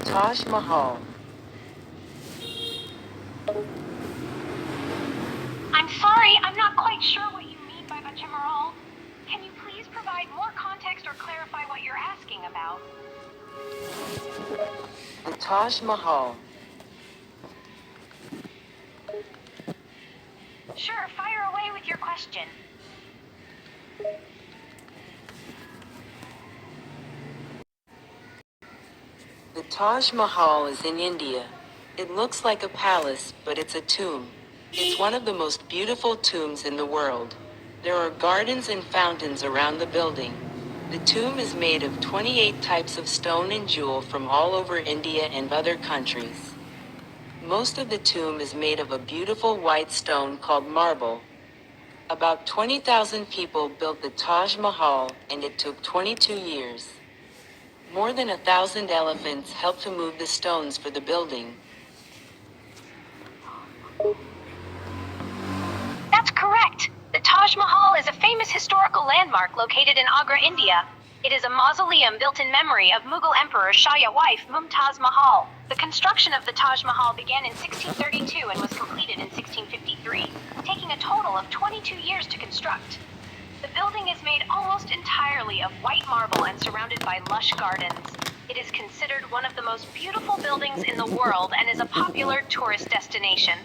Taj Mahal. I'm sorry, I'm not quite sure what you mean by the Taj Mahal. Can you please provide more context or clarify what you're asking about? The Taj Mahal. Sure, fire away with your question. The Taj Mahal is in India. It looks like a palace, but it's a tomb. It's one of the most beautiful tombs in the world. There are gardens and fountains around the building. The tomb is made of 28 types of stone and jewel from all over India and other countries. Most of the tomb is made of a beautiful white stone called marble. About 20,000 people built the Taj Mahal, and it took 22 years. More than 1,000 elephants helped to move the stones for the building. That's correct. The Taj Mahal is a famous historical landmark located in Agra, India. It is a mausoleum built in memory of Mughal Emperor Shah's wife Mumtaz Mahal. The construction of the Taj Mahal began in 1632 and was completed in 1653, taking a total of 22 years to construct. The building is made almost entirely of white marble and surrounded by lush gardens. It is considered one of the most beautiful buildings in the world and is a popular tourist destination.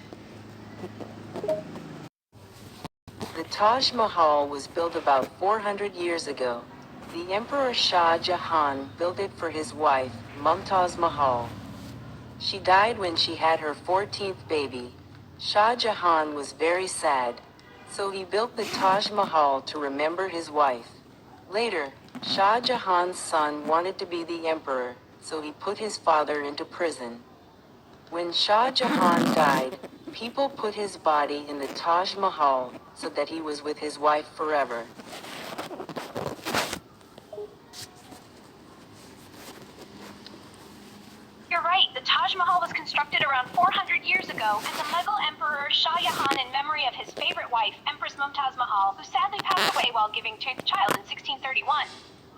The Taj Mahal was built about 400 years ago. The Emperor Shah Jahan built it for his wife, Mumtaz Mahal. She died when she had her 14th baby. Shah Jahan was very sad, so he built the Taj Mahal to remember his wife. Later, Shah Jahan's son wanted to be the emperor, so he put his father into prison. When Shah Jahan died, people put his body in the Taj Mahal so that he was with his wife forever. You're right, the Taj Mahal was constructed around 400 years ago as a Mughal Emperor Shah Jahan in memory of his favorite wife, Empress Mumtaz Mahal, who sadly passed away while giving birth to a child in 1631.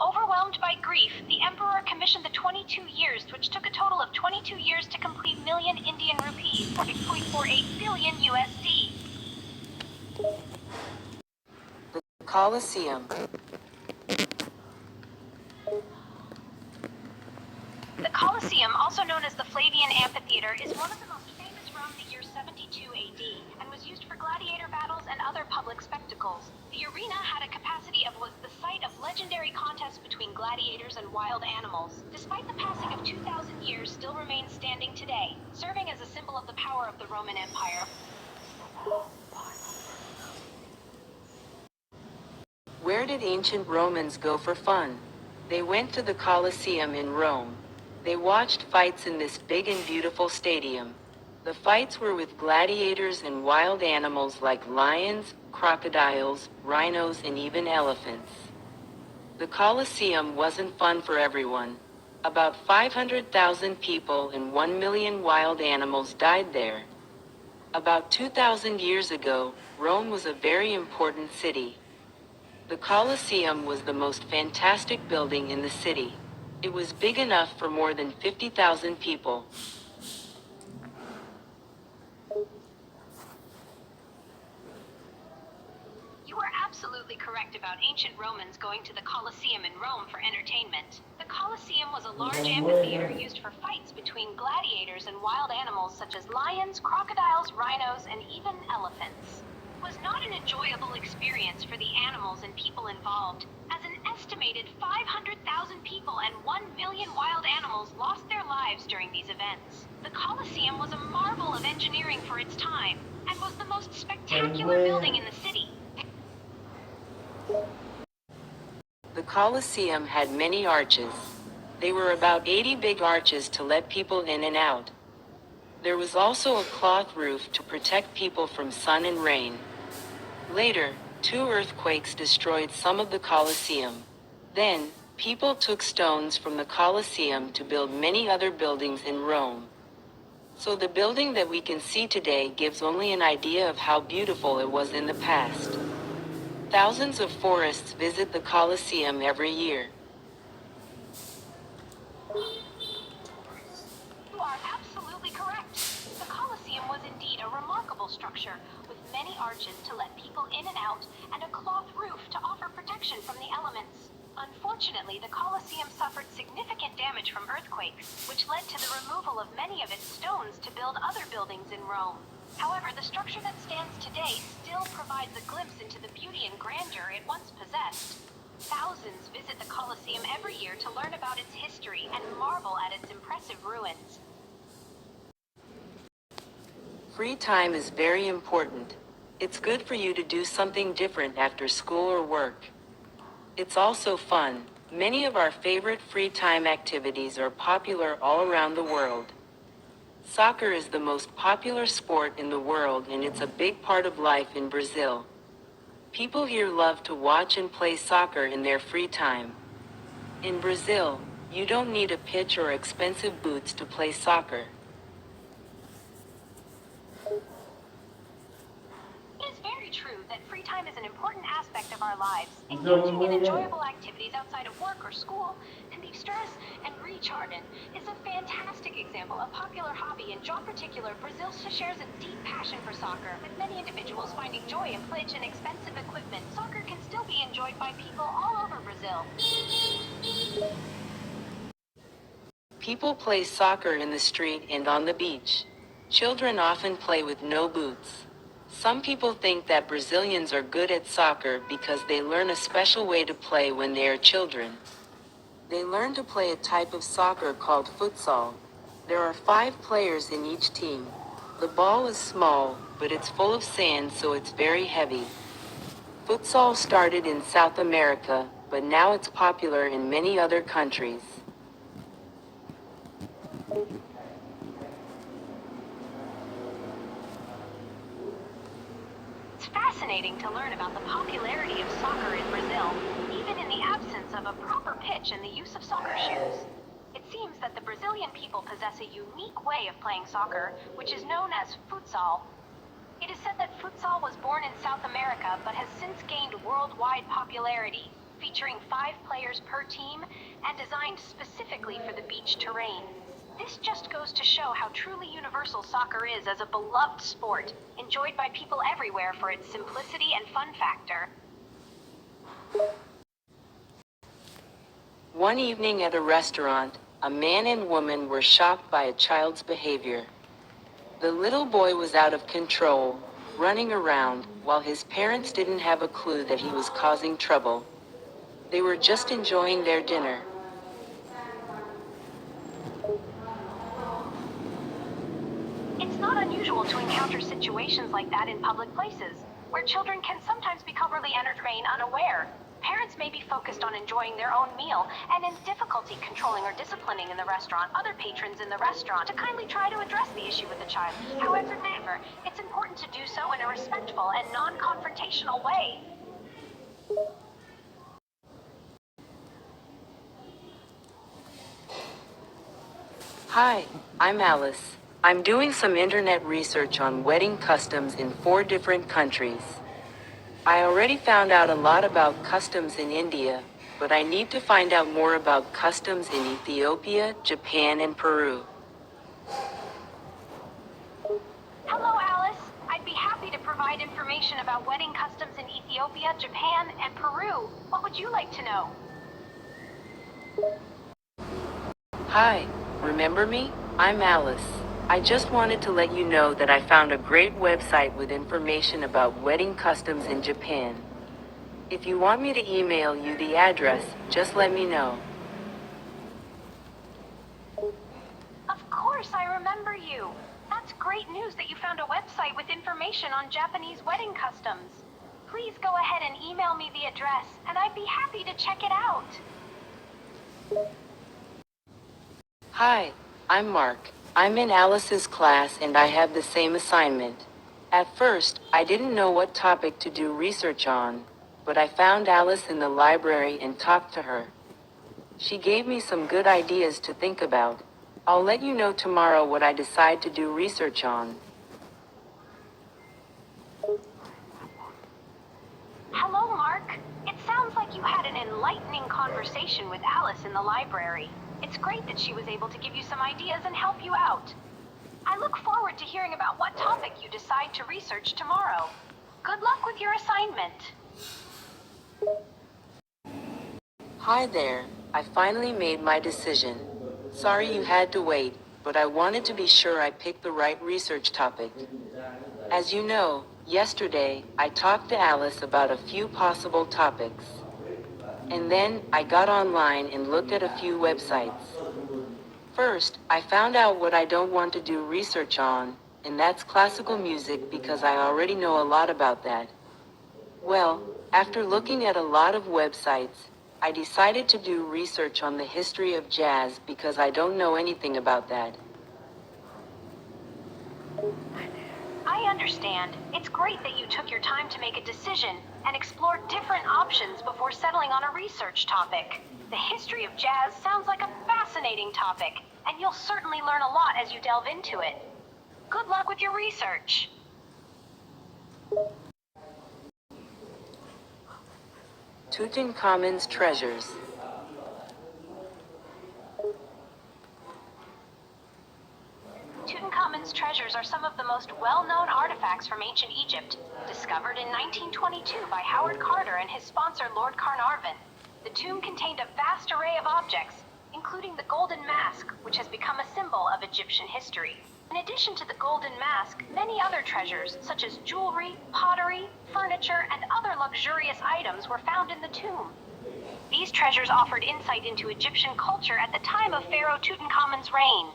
Overwhelmed by grief, the emperor commissioned the 22 years, which took a total of 22 years to complete million Indian rupees, 6.48 billion USD. The Colosseum. The Colosseum, also known as the Flavian Amphitheater, is one of the most famous around the year 72 AD and was used for gladiator battles and other public spectacles. The arena had a capacity of was the site of legendary contests between gladiators and wild animals. Despite the passing of 2,000 years, still remains standing today, serving as a symbol of the power of the Roman Empire. Where did ancient Romans go for fun? They went to the Colosseum in Rome. They watched fights in this big and beautiful stadium. The fights were with gladiators and wild animals like lions, crocodiles, rhinos, and even elephants. The Colosseum wasn't fun for everyone. About 500,000 people and 1 million wild animals died there. About 2,000 years ago, Rome was a very important city. The Colosseum was the most fantastic building in the city. It was big enough for more than 50,000 people. You are absolutely correct about ancient Romans going to the Colosseum in Rome for entertainment. The Colosseum was a large amphitheater used for fights between gladiators and wild animals such as lions, crocodiles, rhinos, and even elephants. It was not an enjoyable experience for the animals and people involved, as an estimated 500,000 people and 1 million wild animals lost their lives during these events. The Colosseum was a marvel of engineering for its time, and was the most spectacular building in the city. The Colosseum had many arches. They were about 80 big arches to let people in and out. There was also a cloth roof to protect people from sun and rain. Later, 2 earthquakes destroyed some of the Colosseum. Then, people took stones from the Colosseum to build many other buildings in Rome. So the building that we can see today gives only an idea of how beautiful it was in the past. Thousands of tourists visit the Colosseum every year. structure with many arches to let people in and out and a cloth roof to offer protection from the elements. Unfortunately, the Colosseum suffered significant damage from earthquakes, which led to the removal of many of its stones to build other buildings in Rome. However, the structure that stands today still provides a glimpse into the beauty and grandeur it once possessed. Thousands visit the Colosseum every year to learn about its history and marvel at its impressive ruins. Free time is very important. It's good for you to do something different after school or work. It's also fun. Many of our favorite free time activities are popular all around the world. Soccer is the most popular sport in the world, and it's a big part of life in Brazil. People here love to watch and play soccer in their free time. In Brazil, you don't need a pitch or expensive boots to play soccer. It is very true that free time is an important aspect of our lives. Engaging in enjoyable activities outside of work or school can de-stress and recharge. Is a fantastic example of popular hobby. In particular, Brazil shares a deep passion for soccer, with many individuals finding joy in play and expensive equipment. Soccer can still be enjoyed by people all over Brazil. People play soccer in the street and on the beach. Children often play with no boots. Some people think that Brazilians are good at soccer because they learn a special way to play when they are children. They learn to play a type of soccer called futsal. There are 5 players in each team. The ball is small, but it's full of sand, so it's very heavy. Futsal started in South America, but now it's popular in many other countries. It's fascinating to learn about the popularity of soccer in Brazil, even in the absence of a proper pitch and the use of soccer shoes. It seems that the Brazilian people possess a unique way of playing soccer, which is known as futsal. It is said that futsal was born in South America but has since gained worldwide popularity, featuring 5 players per team and designed specifically for the beach terrain. This just goes to show how truly universal soccer is as a beloved sport, enjoyed by people everywhere for its simplicity and fun factor. One evening at a restaurant, a man and woman were shocked by a child's behavior. The little boy was out of control, running around, while his parents didn't have a clue that he was causing trouble. They were just enjoying their dinner. It's not unusual to encounter situations like that in public places, where children can sometimes become really entertained unaware. Parents may be focused on enjoying their own meal and in difficulty controlling or disciplining in the restaurant other patrons in the restaurant to kindly try to address the issue with the child. However, it's important to do so in a respectful and non-confrontational way. Hi, I'm Alice. I'm doing some internet research on wedding customs in 4 different countries. I already found out a lot about customs in India, but I need to find out more about customs in Ethiopia, Japan, and Peru. Hello, Alice. I'd be happy to provide information about wedding customs in Ethiopia, Japan, and Peru. What would you like to know? Hi, remember me? I'm Alice. I just wanted to let you know that I found a great website with information about wedding customs in Japan. If you want me to email you the address, just let me know. Of course, I remember you. That's great news that you found a website with information on Japanese wedding customs. Please go ahead and email me the address, and I'd be happy to check it out. Hi, I'm Mark. I'm in Alice's class and I have the same assignment. At first, I didn't know what topic to do research on, but I found Alice in the library and talked to her. She gave me some good ideas to think about. I'll let you know tomorrow what I decide to do research on. Hello, Mark. It sounds like you had an enlightening conversation with Alice in the library. It's great that she was able to give you some ideas and help you out. I look forward to hearing about what topic you decide to research tomorrow. Good luck with your assignment. Hi there, I finally made my decision. Sorry you had to wait, but I wanted to be sure I picked the right research topic. As you know, yesterday, I talked to Alice about a few possible topics. And then, I got online and looked at a few websites. First, I found out what I don't want to do research on, and that's classical music because I already know a lot about that. Well, after looking at a lot of websites, I decided to do research on the history of jazz because I don't know anything about that. I understand. It's great that you took your time to make a decision and explore different options before settling on a research topic. The history of jazz sounds like a fascinating topic, and you'll certainly learn a lot as you delve into it. Good luck with your research. Tutankhamun's treasures. Tutankhamun's treasures are some of the most well-known artifacts from ancient Egypt, discovered in 1922 by Howard Carter and his sponsor Lord Carnarvon. The tomb contained a vast array of objects, including the Golden Mask, which has become a symbol of Egyptian history. In addition to the Golden Mask, many other treasures, such as jewelry, pottery, furniture, and other luxurious items were found in the tomb. These treasures offered insight into Egyptian culture at the time of Pharaoh Tutankhamun's reign.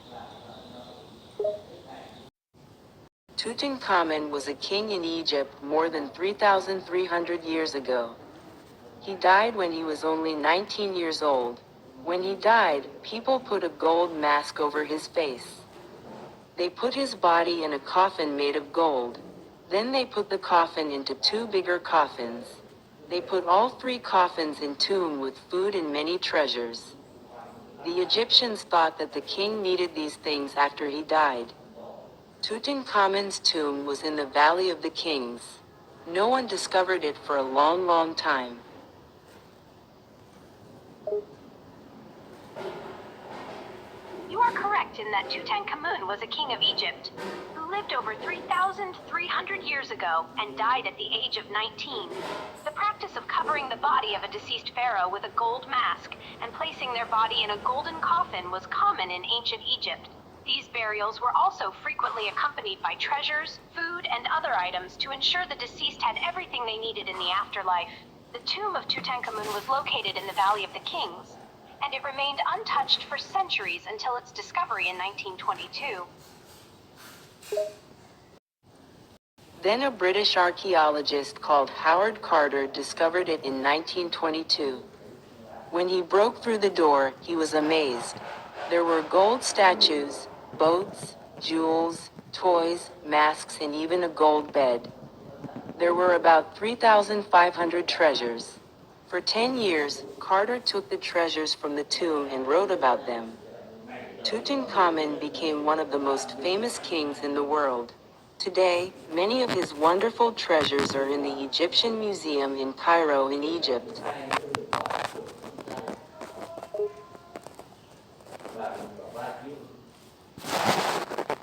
Tutankhamun was a king in Egypt more than 3,300 years ago. He died when he was only 19 years old. When he died, people put a gold mask over his face. They put his body in a coffin made of gold. Then they put the coffin into two bigger coffins. They put all three coffins in tomb with food and many treasures. The Egyptians thought that the king needed these things after he died. Tutankhamun's tomb was in the Valley of the Kings. No one discovered it for a long, long time. You are correct in that Tutankhamun was a king of Egypt, who lived over 3,300 years ago and died at the age of 19. The practice of covering the body of a deceased pharaoh with a gold mask and placing their body in a golden coffin was common in ancient Egypt. These burials were also frequently accompanied by treasures, food, and other items to ensure the deceased had everything they needed in the afterlife. The tomb of Tutankhamun was located in the Valley of the Kings, and it remained untouched for centuries until its discovery in 1922. Then a British archaeologist called Howard Carter discovered it in 1922. When he broke through the door, he was amazed. There were gold statues, boats, jewels, toys, masks, and even a gold bed. There were about 3,500 treasures. For 10 years, Carter took the treasures from the tomb and wrote about them. Tutankhamun became one of the most famous kings in the world. Today, many of his wonderful treasures are in the Egyptian Museum in Cairo in Egypt.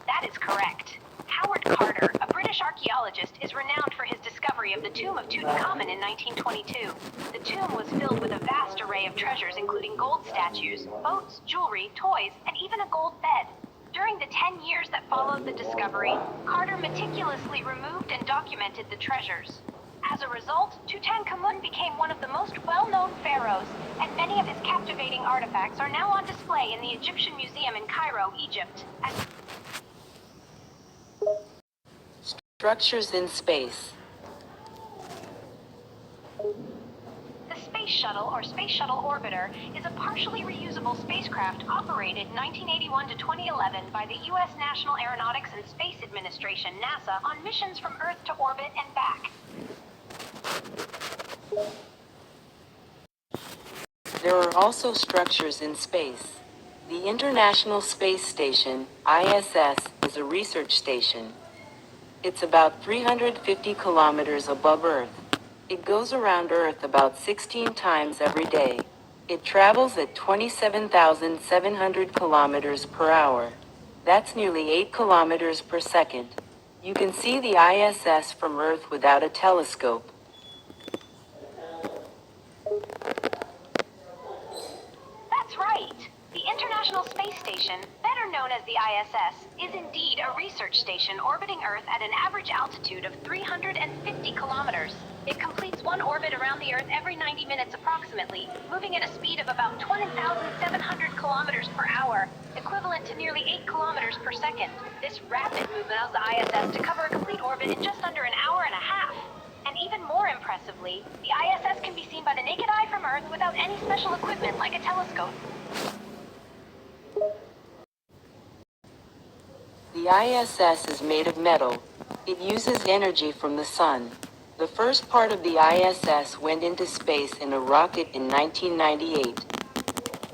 That is correct. Howard Carter, a British archaeologist, is renowned for his discovery of the tomb of Tutankhamun in 1922. The tomb was filled with a vast array of treasures including gold statues, boats, jewelry, toys, and even a gold bed. During the 10 years that followed the discovery, Carter meticulously removed and documented the treasures. As a result, Tutankhamun became one of the most well-known pharaohs, and many of his captivating artifacts are now on display in the Egyptian Museum in Cairo, Egypt. Structures in space. The Space Shuttle, or Space Shuttle Orbiter, is a partially reusable spacecraft operated 1981 to 2011 by the U.S. National Aeronautics and Space Administration, NASA, on missions from Earth to orbit and back. There are also structures in space. The International Space Station, ISS, is a research station. It's about 350 kilometers above Earth. It goes around Earth about 16 times every day. It travels at 27,700 kilometers per hour. That's nearly 8 kilometers per second. You can see the ISS from Earth without a telescope. That's right. The International Space Station, better known as the ISS, is indeed a research station orbiting Earth at an average altitude of 350 kilometers. It completes one orbit around the Earth every 90 minutes approximately, moving at a speed of about 20,700 kilometers per hour, equivalent to nearly 8 kilometers per second. This rapid movement allows the ISS to cover a complete orbit in just under an hour and a half. And even more impressively, the ISS can be seen by the naked eye from Earth without any special equipment like a telescope. The ISS is made of metal. It uses energy from the sun. The first part of the ISS went into space in a rocket in 1998.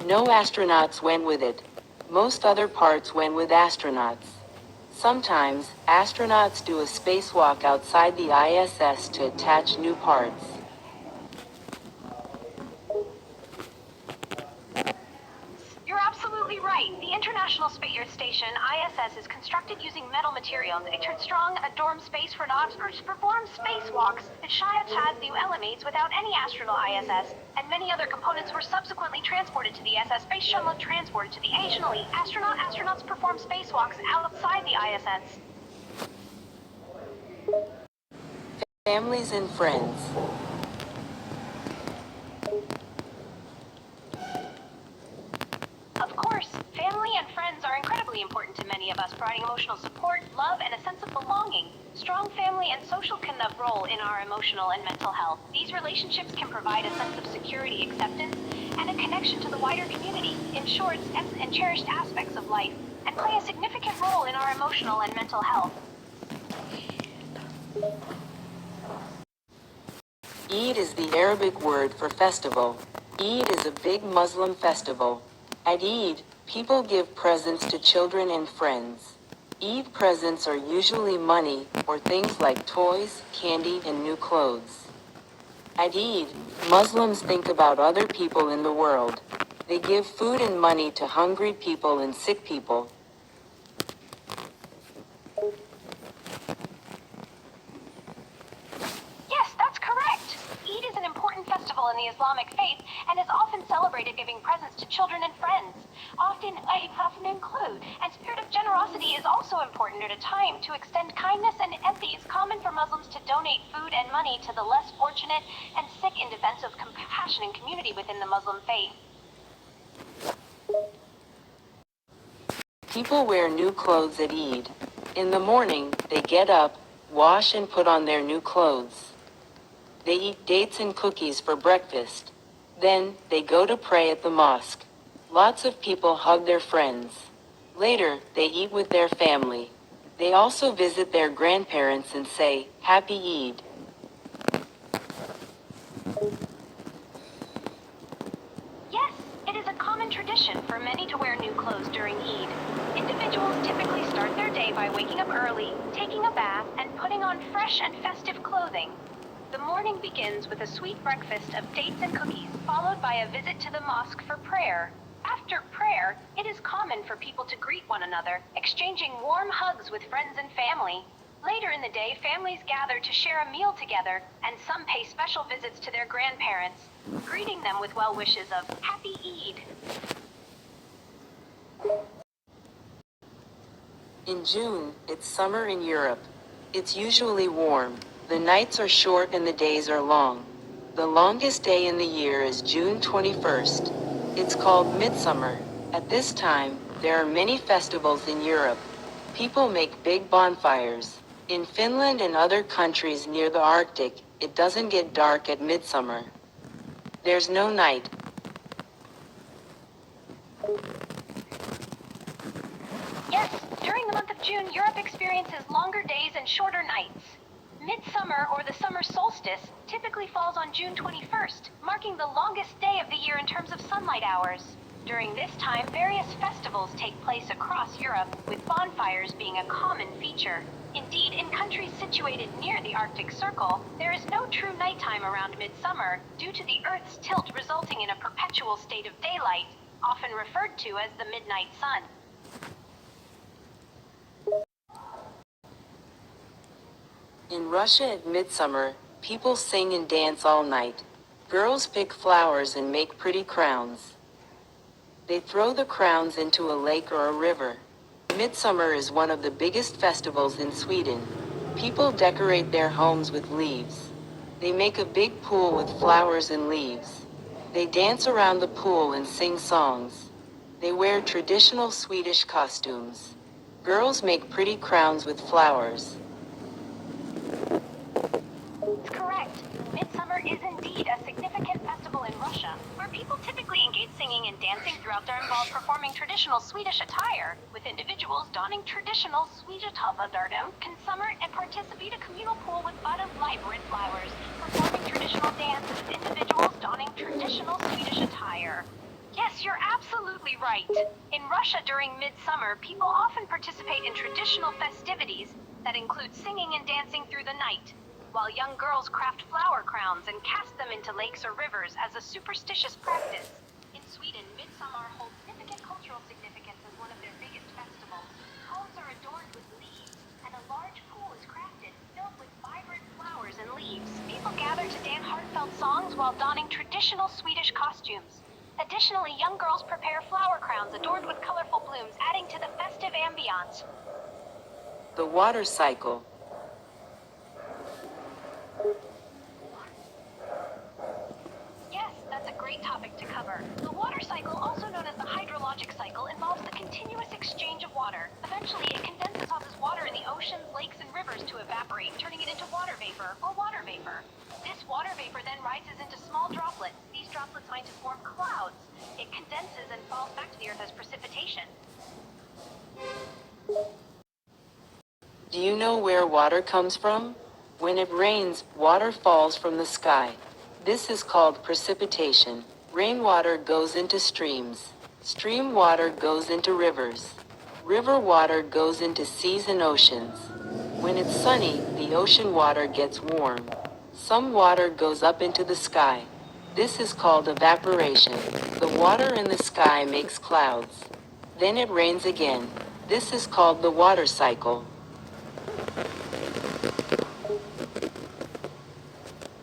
No astronauts went with it. Most other parts went with astronauts. Sometimes, astronauts do a spacewalk outside the ISS to attach new parts. You're absolutely right. The International Space Station, ISS, is constructed using metal materials. It turns strong, adorned space for astronauts to perform spacewalks. The Shia has new elements without any astronauts ISS, and many other components were subsequently transported to the SS Space Shuttle and transported to the occasionally astronauts perform spacewalks outside the ISS. Families and friends. Of course, family and friends are incredibly important to many of us, providing emotional support, love, and a sense of belonging. Strong family and social can play a role in our emotional and mental health. These relationships can provide a sense of security, acceptance, and a connection to the wider community, in short, and cherished aspects of life, and play a significant role in our emotional and mental health. Eid is the Arabic word for festival. Eid is a big Muslim festival. At Eid, people give presents to children and friends. Eid presents are usually money, or things like toys, candy, and new clothes. At Eid, Muslims think about other people in the world. They give food and money to hungry people and sick people. Yes, that's correct. Eid is an important festival in the Islamic faith and is often celebrated giving presents to children and friends. Often include, and spirit of generosity is also important at a time to extend kindness and empathy. It's common for Muslims to donate food and money to the less fortunate and sick in defense of compassion and community within the Muslim faith. People wear new clothes at Eid. In the morning, they get up, wash and put on their new clothes. They eat dates and cookies for breakfast. Then, they go to pray at the mosque. Lots of people hug their friends. Later, they eat with their family. They also visit their grandparents and say, Happy Eid. Yes, it is a common tradition for many to wear new clothes during Eid. Individuals typically start their day by waking up early, taking a bath, and putting on fresh and festive clothing. The morning begins with a sweet breakfast of dates and cookies, followed by a visit to the mosque for prayer. After prayer, it is common for people to greet one another, exchanging warm hugs with friends and family. Later in the day, families gather to share a meal together, and some pay special visits to their grandparents, greeting them with well wishes of Happy Eid. In June, it's summer in Europe. It's usually warm. The nights are short and the days are long. The longest day in the year is June 21st. It's called Midsummer. At this time, there are many festivals in Europe. People make big bonfires. In Finland and other countries near the Arctic, it doesn't get dark at midsummer. There's no night. Yes, during the month of June, Europe experiences longer days and shorter nights. Midsummer, or the summer solstice, typically falls on June 21st, marking the longest day of the year in terms of sunlight hours. During this time, various festivals take place across Europe, with bonfires being a common feature. Indeed, in countries situated near the Arctic Circle, there is no true nighttime around midsummer due to the Earth's tilt resulting in a perpetual state of daylight, often referred to as the midnight sun. In Russia at midsummer, people sing and dance all night. Girls pick flowers and make pretty crowns. They throw the crowns into a lake or a river. Midsummer is one of the biggest festivals in Sweden. People decorate their homes with leaves. They make a big pool with flowers and leaves. They dance around the pool and sing songs. They wear traditional Swedish costumes. Girls make pretty crowns with flowers. It's correct. Midsummer is indeed a significant festival in Russia, where people typically engage singing and dancing throughout their involved performing traditional Swedish attire, with individuals donning traditional Swedish huvudardum, consumer and participate a communal pool with vibrant flowers, performing traditional dance with individuals donning traditional Swedish attire. Yes, you're absolutely right. In Russia during midsummer, people often participate in traditional festivities that include singing and dancing through the night, while young girls craft flower crowns and cast them into lakes or rivers as a superstitious practice. In Sweden, midsummer holds significant cultural significance as one of their biggest festivals. Homes are adorned with leaves, and a large pool is crafted, filled with vibrant flowers and leaves. People gather to dance heartfelt songs while donning traditional Swedish costumes. Additionally, young girls prepare flower crowns adorned with colorful blooms, adding to the festive ambiance. The water cycle. Yes, that's a great topic to cover. The water cycle, also known as the hydrologic cycle, involves the continuous exchange of water. Eventually, it condenses, causes water in the oceans, lakes, and rivers to evaporate, turning it into water vapor or water vapor. This water vapor then rises into small droplets. These droplets bind to form clouds. It condenses and falls back to the earth as precipitation. Do you know where water comes from? When it rains, water falls from the sky. This is called precipitation. Rainwater goes into streams. Stream water goes into rivers. River water goes into seas and oceans. When it's sunny, the ocean water gets warm. Some water goes up into the sky. This is called evaporation. The water in the sky makes clouds. Then it rains again. This is called the water cycle.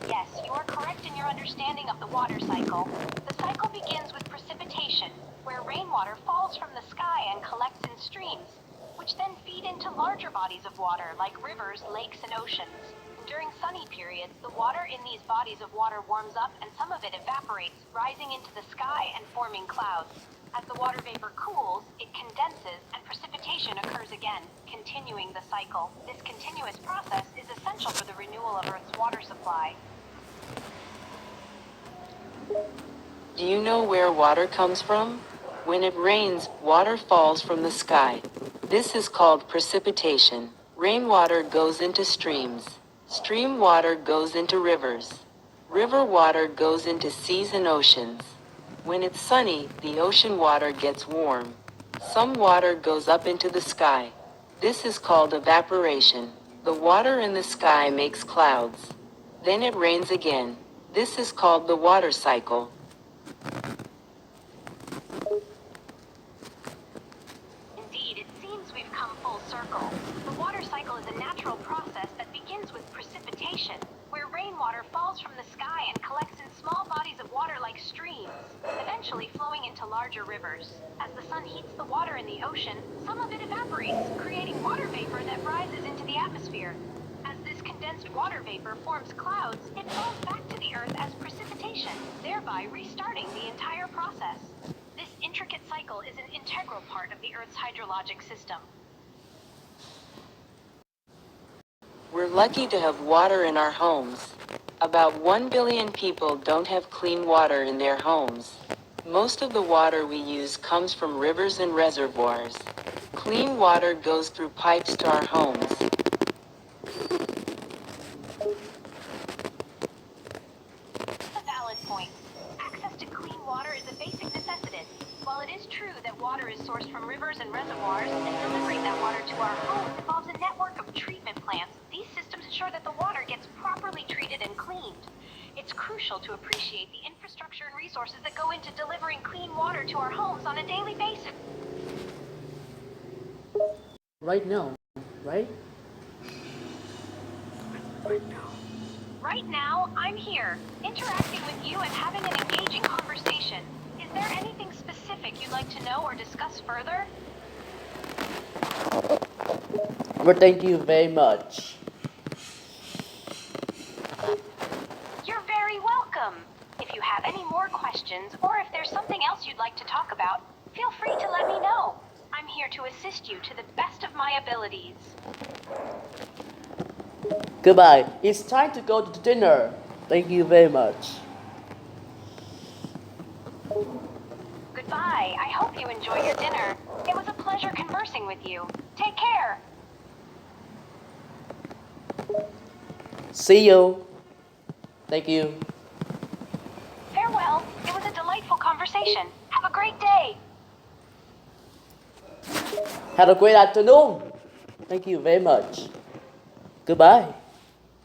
Yes, you are correct in your understanding of the water cycle. The cycle begins with precipitation, where rainwater falls from the sky and collects in streams, which then feed into larger bodies of water like rivers, lakes, and oceans. During sunny periods, the water in these bodies of water warms up and some of it evaporates, rising into the sky and forming clouds. As the water vapor cools, it condenses and precipitation occurs again, continuing the cycle. This continuous process is essential for the renewal of Earth's water supply. Do you know where water comes from? When it rains, water falls from the sky. This is called precipitation. Rainwater goes into streams. Stream water goes into rivers. River water goes into seas and oceans. When it's sunny, the ocean water gets warm. Some water goes up into the sky. This is called evaporation. The water in the sky makes clouds. Then it rains again. This is called the water cycle. Indeed, it seems we've come full circle. The water cycle is a natural process that begins with precipitation, where rainwater falls from the sky and collects in small bodies of water like streams, eventually flowing into larger rivers. As the sun heats the water in the ocean, some of it evaporates, creating water vapor that rises into the atmosphere. As this condensed water vapor forms clouds, it falls back to the earth as precipitation, thereby restarting the entire process. This intricate cycle is an integral part of the Earth's hydrologic system. We're lucky to have water in our homes. About 1 billion people don't have clean water in their homes. Most of the water we use comes from rivers and reservoirs. Clean water goes through pipes to our homes. That's a valid point. Access to clean water is a basic necessity. While it is true that water is sourced from rivers and reservoirs, and delivering that water to our homes involves a network of treatment plants, these systems ensure that the water gets properly treated and cleaned. It's crucial to appreciate the infrastructure and resources that go into delivering clean water to our homes on a daily basis. Right now, right? right now? Right now, I'm here, interacting with you and having an engaging conversation. Is there anything specific you'd like to know or discuss further? Well, thank you very much. You're very welcome. If you have any more questions, or if there's something else you'd like to talk about, feel free to let me know. I'm here to assist you to the best of my abilities. Goodbye. It's time to go to dinner. Thank you very much. Goodbye. I hope you enjoy your dinner. It was a pleasure conversing with you. Take care. See you. Thank you. Farewell. It was a delightful conversation. Have a great day. Have a great afternoon. Thank you very much. Goodbye.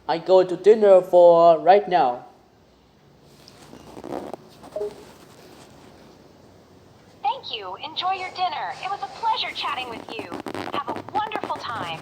I go to dinner for right now. Thank you. Enjoy your dinner. It was a pleasure chatting with you. Have a wonderful time.